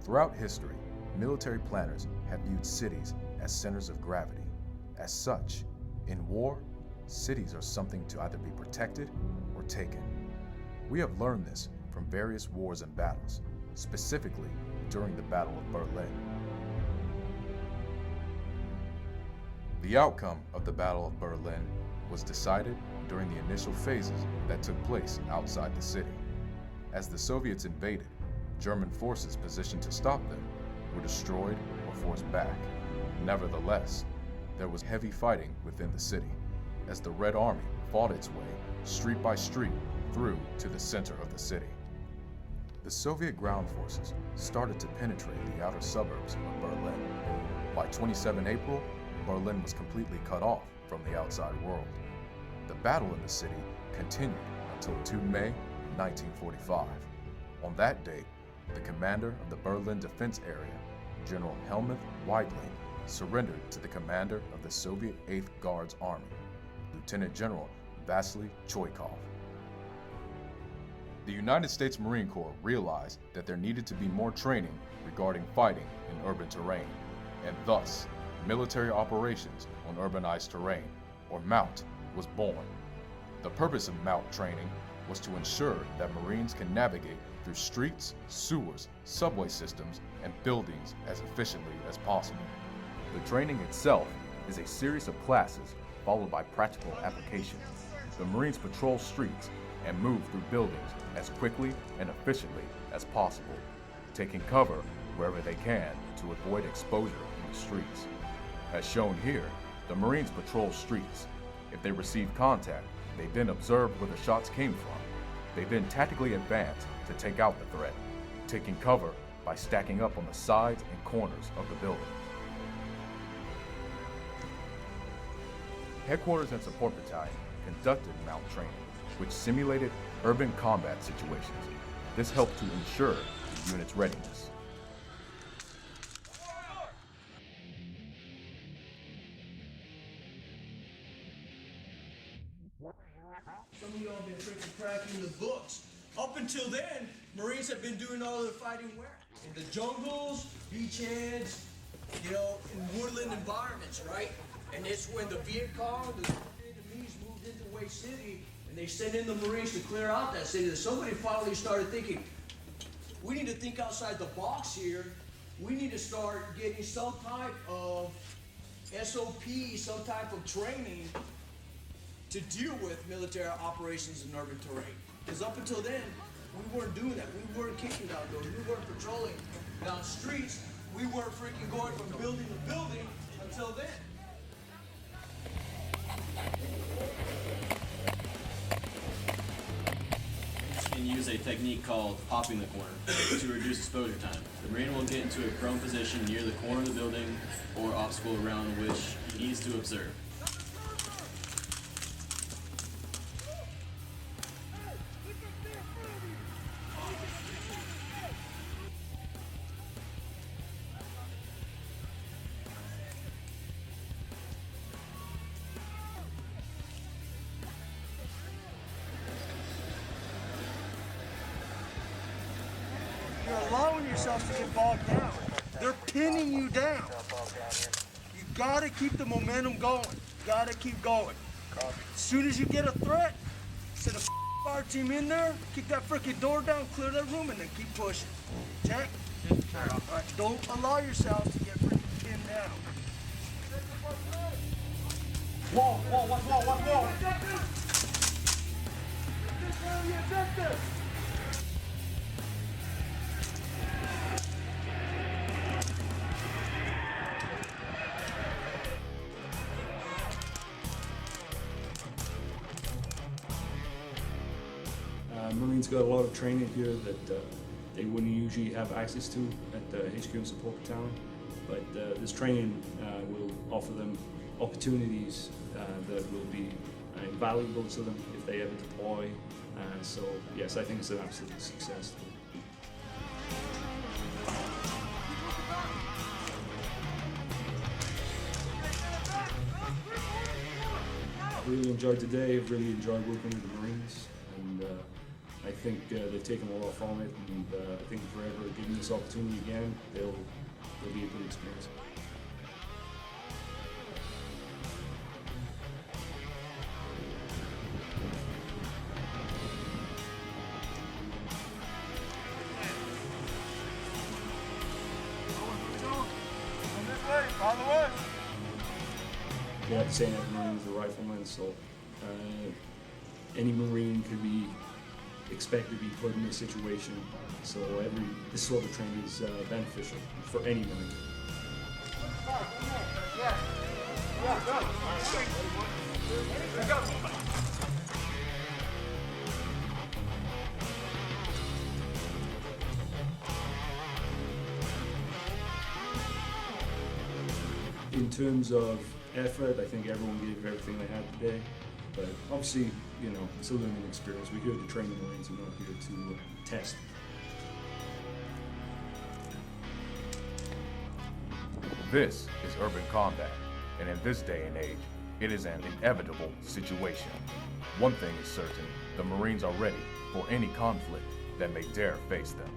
Throughout history, military planners have viewed cities as centers of gravity. As such, in war, cities are something to either be protected or taken. We have learned this from various wars and battles, specifically during the Battle of Berlin. The outcome of the Battle of Berlin was decided during the initial phases that took place outside the city. As the Soviets invaded, German forces positioned to stop them were destroyed or forced back. Nevertheless, there was heavy fighting within the city, as the Red Army fought its way, street by street, through to the center of the city. The Soviet ground forces started to penetrate the outer suburbs of Berlin. By 27 April, Berlin was completely cut off from the outside world. The battle in the city continued until 2 May 1945. On that date, the commander of the Berlin defense area, General Helmuth Weidling, surrendered to the commander of the Soviet 8th Guards Army, Lieutenant General Vasily Choykov. The United States Marine Corps realized that there needed to be more training regarding fighting in urban terrain, and thus, Military Operations on Urbanized Terrain, or MOUT, was born. The purpose of MOUT training was to ensure that Marines can navigate through streets, sewers, subway systems, and buildings as efficiently as possible. The training itself is a series of classes followed by practical application. The Marines patrol streets and move through buildings as quickly and efficiently as possible, taking cover wherever they can to avoid exposure in the streets. As shown here, the Marines patrol streets. If they receive contact, they then observe where the shots came from. They then tactically advance to take out the threat, taking cover by stacking up on the sides and corners of the buildings. Headquarters and Support Battalion conducted MOUT training, which simulated urban combat situations. This helped to ensure the unit's readiness. Some of y'all been freaking cracking the books. Up until then, Marines have been doing all their fighting where? In the jungles, beachheads, in woodland environments, right? And it's when the Viet Cong, the Vietnamese moved into Way City, and they sent in the Marines to clear out that city, that somebody finally started thinking, we need to think outside the box here. We need to start getting some type of SOP, some type of training to deal with military operations in urban terrain. Because up until then, we weren't doing that. We weren't kicking down doors. We weren't patrolling down streets. We weren't freaking going from building to building until then. You can use a technique called popping the corner to reduce exposure time. The Marine will get into a prone position near the corner of the building or obstacle around which he needs to observe. You're allowing yourself to get bogged down. They're pinning you down. You gotta keep the momentum going. Gotta keep going. As soon as you get a threat, send a fire team in there, kick that freaking door down, clear that room, and then keep pushing. Check? All right, don't allow yourselves to get freaking pinned down. Whoa, whoa, whoa, whoa, whoa, whoa! Marines got a lot of training here that they wouldn't usually have access to at the HQ and Support Battalion, but this training will offer them opportunities that will be invaluable to them if they ever deploy. So yes, I think it's an absolute success. I really enjoyed today. I've really enjoyed working with the Marines, and I think they've taken a lot from it, and I think if we're ever given this opportunity again, they'll be a good experience. Yeah, saying that Marine is a rifleman, so any Marine could be expected to be put in this situation. So this sort of training is beneficial for any Marine. In terms of effort, I think everyone gave everything they had today. But obviously, you know, it's a learning experience. We're here to train the Marines, we're not here to test. This is urban combat, and in this day and age, it is an inevitable situation. One thing is certain, the Marines are ready for any conflict that may dare face them.